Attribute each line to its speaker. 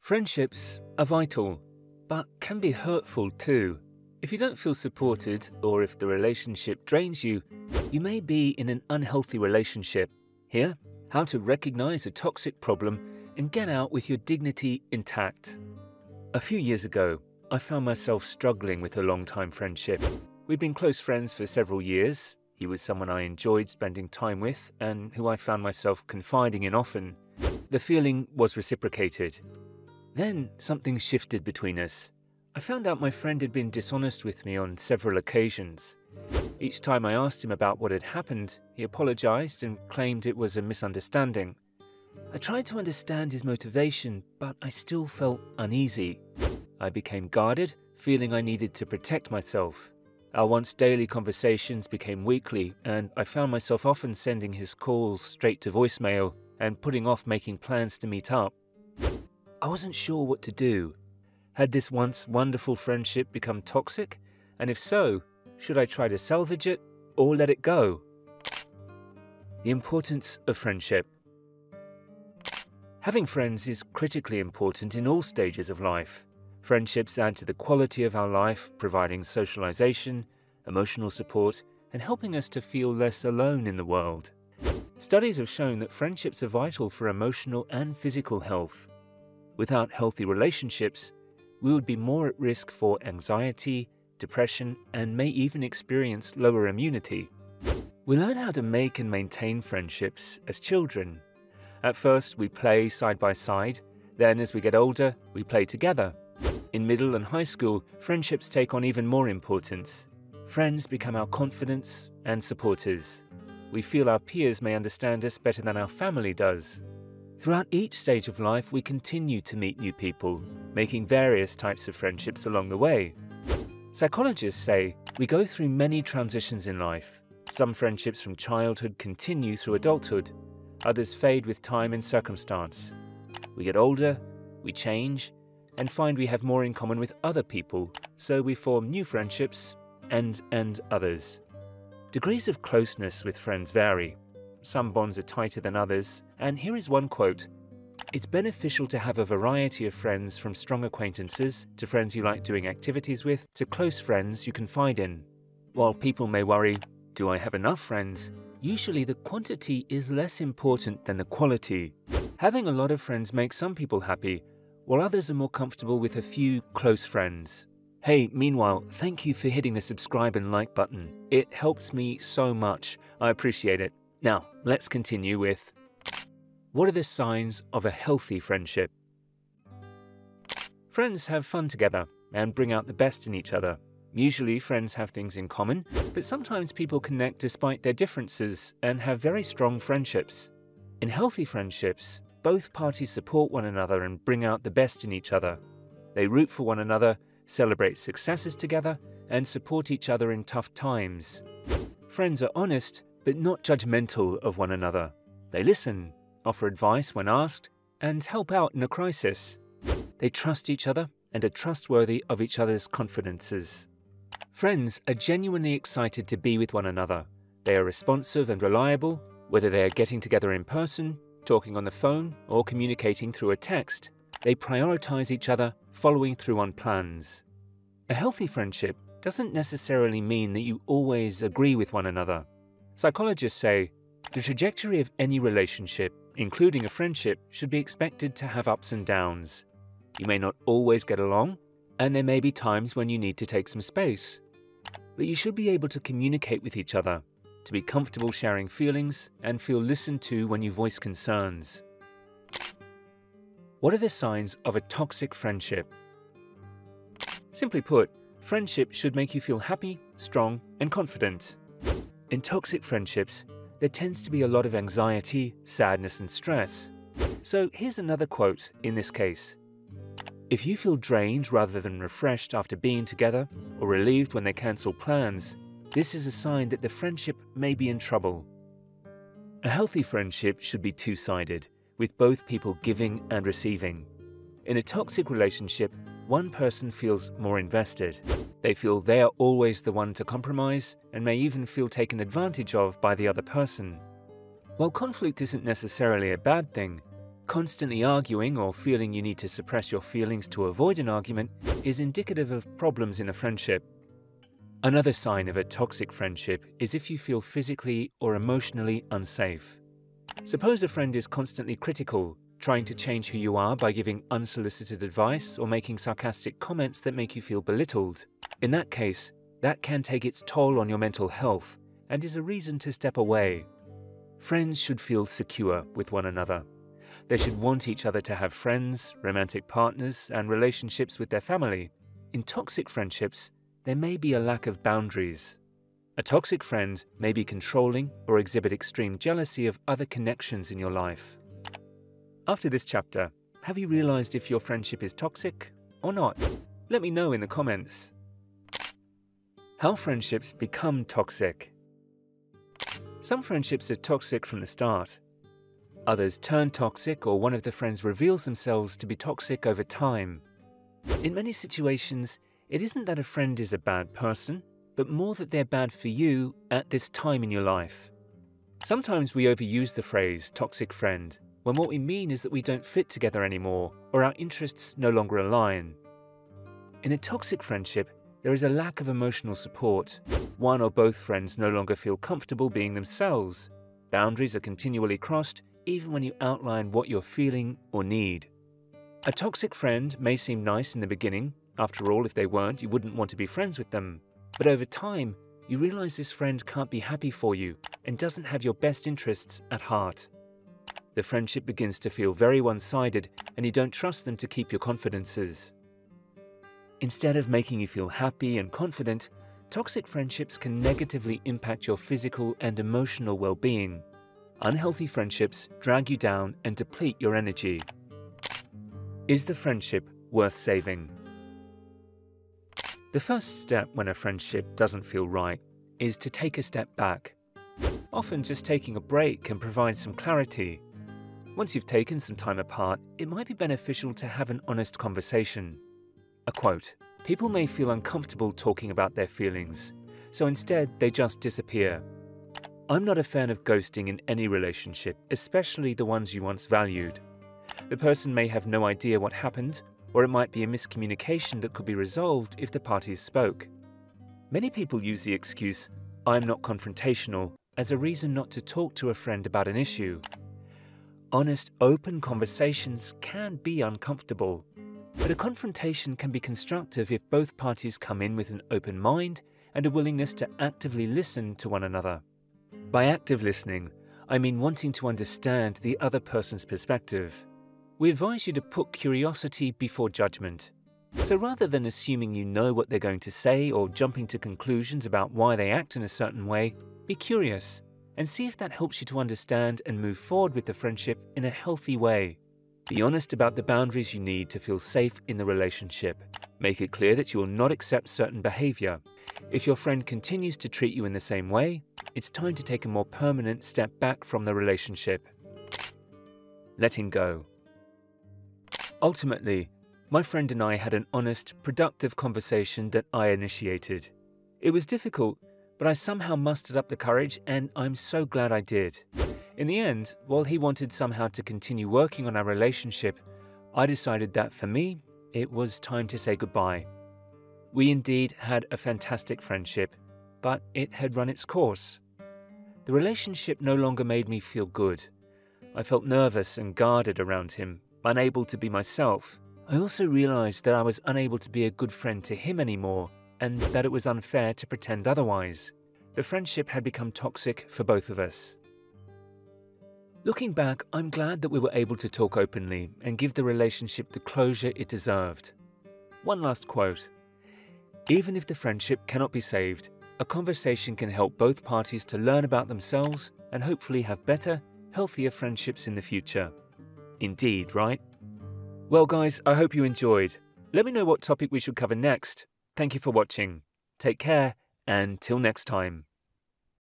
Speaker 1: Friendships are vital, but can be hurtful too. If you don't feel supported, or if the relationship drains you, you may be in an unhealthy relationship. Here, how to recognize a toxic problem and get out with your dignity intact. A few years ago, I found myself struggling with a long-time friendship. We'd been close friends for several years. He was someone I enjoyed spending time with and who I found myself confiding in often. The feeling was reciprocated. Then something shifted between us. I found out my friend had been dishonest with me on several occasions. Each time I asked him about what had happened, he apologized and claimed it was a misunderstanding. I tried to understand his motivation, but I still felt uneasy. I became guarded, feeling I needed to protect myself. Our once daily conversations became weekly, and I found myself often sending his calls straight to voicemail and putting off making plans to meet up. I wasn't sure what to do. Had this once wonderful friendship become toxic? And if so, should I try to salvage it or let it go? The importance of friendship. Having friends is critically important in all stages of life. Friendships add to the quality of our life, providing socialization, emotional support, and helping us to feel less alone in the world. Studies have shown that friendships are vital for emotional and physical health. Without healthy relationships, we would be more at risk for anxiety, depression, and may even experience lower immunity. We learn how to make and maintain friendships as children. At first, we play side by side. Then, as we get older, we play together. In middle and high school, friendships take on even more importance. Friends become our confidants and supporters. We feel our peers may understand us better than our family does. Throughout each stage of life, we continue to meet new people, making various types of friendships along the way. Psychologists say we go through many transitions in life. Some friendships from childhood continue through adulthood. Others fade with time and circumstance. We get older, we change, and find we have more in common with other people, so we form new friendships and others. Degrees of closeness with friends vary. Some bonds are tighter than others, and here is one quote. "It's beneficial to have a variety of friends, from strong acquaintances to friends you like doing activities with to close friends you confide in." While people may worry, do I have enough friends? Usually the quantity is less important than the quality. Having a lot of friends makes some people happy, while others are more comfortable with a few close friends. Hey, meanwhile, thank you for hitting the subscribe and like button. It helps me so much. I appreciate it. Now, let's continue with, what are the signs of a healthy friendship? Friends have fun together and bring out the best in each other. Usually, friends have things in common, but sometimes people connect despite their differences and have very strong friendships. In healthy friendships, both parties support one another and bring out the best in each other. They root for one another, celebrate successes together, and support each other in tough times. Friends are honest, but not judgmental of one another. They listen, offer advice when asked, and help out in a crisis. They trust each other and are trustworthy of each other's confidences. Friends are genuinely excited to be with one another. They are responsive and reliable, whether they are getting together in person, talking on the phone, or communicating through a text. They prioritize each other, following through on plans. A healthy friendship doesn't necessarily mean that you always agree with one another. Psychologists say the trajectory of any relationship, including a friendship, should be expected to have ups and downs. You may not always get along, and there may be times when you need to take some space. But you should be able to communicate with each other, to be comfortable sharing feelings, and feel listened to when you voice concerns. What are the signs of a toxic friendship? Simply put, friendship should make you feel happy, strong, and confident. In toxic friendships, there tends to be a lot of anxiety, sadness, and stress. So here's another quote in this case. If you feel drained rather than refreshed after being together, or relieved when they cancel plans, this is a sign that the friendship may be in trouble. A healthy friendship should be two-sided, with both people giving and receiving. In a toxic relationship, one person feels more invested. They feel they are always the one to compromise and may even feel taken advantage of by the other person. While conflict isn't necessarily a bad thing, Constantly arguing or feeling you need to suppress your feelings to avoid an argument is indicative of problems in a friendship. Another sign of a toxic friendship is if you feel physically or emotionally unsafe. Suppose a friend is constantly critical, trying to change who you are by giving unsolicited advice or making sarcastic comments that make you feel belittled. In that case, that can take its toll on your mental health and is a reason to step away. Friends should feel secure with one another. They should want each other to have friends, romantic partners, and relationships with their family. In toxic friendships, there may be a lack of boundaries. A toxic friend may be controlling or exhibit extreme jealousy of other connections in your life. After this chapter, have you realized if your friendship is toxic or not? Let me know in the comments. How friendships become toxic. Some friendships are toxic from the start. Others turn toxic, or one of the friends reveals themselves to be toxic over time. In many situations, it isn't that a friend is a bad person, but more that they're bad for you at this time in your life. Sometimes we overuse the phrase toxic friend, when what we mean is that we don't fit together anymore, or our interests no longer align. In a toxic friendship, there is a lack of emotional support. One or both friends no longer feel comfortable being themselves. Boundaries are continually crossed, even when you outline what you're feeling or need. A toxic friend may seem nice in the beginning. After all, if they weren't, you wouldn't want to be friends with them. But over time, you realize this friend can't be happy for you and doesn't have your best interests at heart. The friendship begins to feel very one-sided, and you don't trust them to keep your confidences. Instead of making you feel happy and confident, toxic friendships can negatively impact your physical and emotional well-being. Unhealthy friendships drag you down and deplete your energy. Is the friendship worth saving? The first step when a friendship doesn't feel right is to take a step back. Often just taking a break can provide some clarity. Once you've taken some time apart, it might be beneficial to have an honest conversation. A quote, "People may feel uncomfortable talking about their feelings, so instead they just disappear." I'm not a fan of ghosting in any relationship, especially the ones you once valued. The person may have no idea what happened, or it might be a miscommunication that could be resolved if the parties spoke. Many people use the excuse, "I'm not confrontational," as a reason not to talk to a friend about an issue. Honest, open conversations can be uncomfortable, but a confrontation can be constructive if both parties come in with an open mind and a willingness to actively listen to one another. By active listening, I mean wanting to understand the other person's perspective. We advise you to put curiosity before judgment. So rather than assuming you know what they're going to say or jumping to conclusions about why they act in a certain way, be curious and see if that helps you to understand and move forward with the friendship in a healthy way. Be honest about the boundaries you need to feel safe in the relationship. Make it clear that you will not accept certain behavior. If your friend continues to treat you in the same way, it's time to take a more permanent step back from the relationship. Letting go. Ultimately, my friend and I had an honest, productive conversation that I initiated. It was difficult, but I somehow mustered up the courage, and I'm so glad I did. In the end, while he wanted somehow to continue working on our relationship, I decided that for me, it was time to say goodbye. We indeed had a fantastic friendship, but it had run its course. The relationship no longer made me feel good. I felt nervous and guarded around him, unable to be myself. I also realized that I was unable to be a good friend to him anymore, and that it was unfair to pretend otherwise. The friendship had become toxic for both of us. Looking back, I'm glad that we were able to talk openly and give the relationship the closure it deserved. One last quote. Even if the friendship cannot be saved, a conversation can help both parties to learn about themselves and hopefully have better, healthier friendships in the future. Indeed, right? Well guys, I hope you enjoyed. Let me know what topic we should cover next. Thank you for watching. Take care, and till next time.